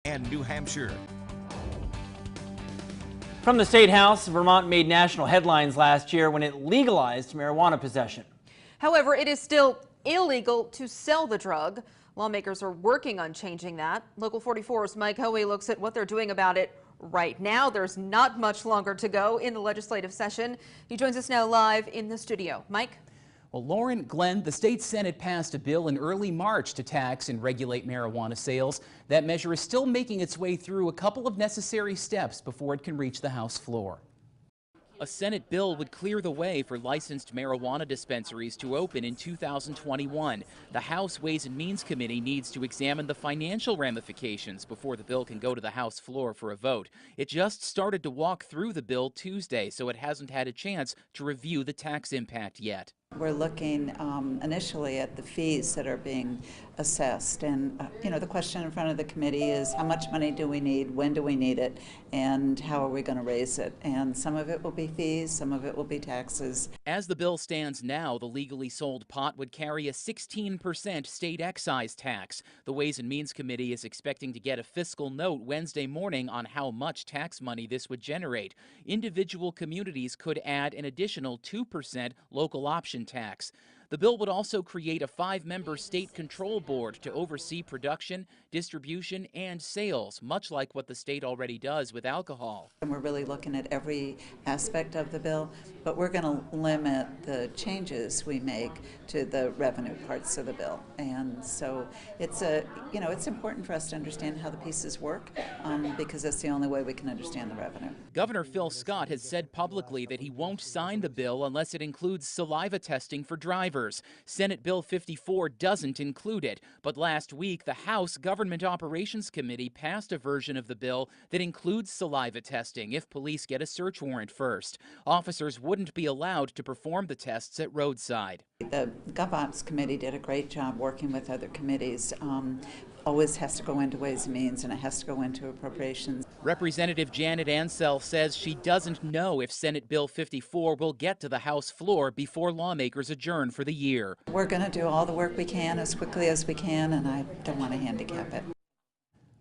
and New Hampshire. From the State House, Vermont made national headlines last year when it legalized marijuana possession. However, it is still illegal to sell the drug. Lawmakers are working on changing that. Local 44's Mike Hoey looks at what they're doing about it right now. There's not much longer to go in the legislative session. He joins us now live in the studio. Mike? Well, Lauren, Glenn, the state Senate passed a bill in early March to tax and regulate marijuana sales. That measure is still making its way through a couple of necessary steps before it can reach the House floor. A Senate bill would clear the way for licensed marijuana dispensaries to open in 2021. The House Ways and Means Committee needs to examine the financial ramifications before the bill can go to the House floor for a vote. It just started to walk through the bill Tuesday, so it hasn't had a chance to review the tax impact yet. We're looking initially at the fees that are being assessed, and the question in front of the committee is how much money do we need, when do we need it, and how are we going to raise it? And some of it will be fees, some of it will be taxes. As the bill stands now, the legally sold pot would carry a 16% state excise tax. The Ways and Means Committee is expecting to get a fiscal note Wednesday morning on how much tax money this would generate. Individual communities could add an additional 2% local option tax. The bill would also create a 5-member state control board to oversee production, distribution, and sales, much like what the state already does with alcohol. And we're really looking at every aspect of the bill, but we're going to limit the changes we make to the revenue parts of the bill. And so it's it's important for us to understand how the pieces work, because that's the only way we can understand the revenue. Governor Phil Scott has said publicly that he won't sign the bill unless it includes saliva testing for drivers. Senate Bill 54 doesn't include it, but last week the House Government Operations Committee passed a version of the bill that includes saliva testing if police get a search warrant first. Officers wouldn't be allowed to perform the tests at roadside. The GovOps Committee did a great job working with other committees. Always has to go into Ways and Means, and it has to go into Appropriations. Representative Janet Ansell says she doesn't know if Senate Bill 54 will get to the House floor before lawmakers adjourn for the year. We're going to do all the work we can as quickly as we can, and I don't want to handicap it.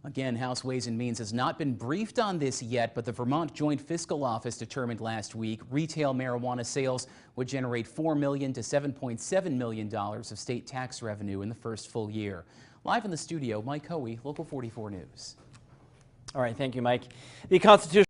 Again, House Ways and Means has not been briefed on this yet, but the Vermont Joint Fiscal Office determined last week retail marijuana sales would generate $4 million to $7.7 million of state tax revenue in the first full year. Live in the studio, Mike Hoey, Local 44 News. All right, thank you, Mike. The Constitution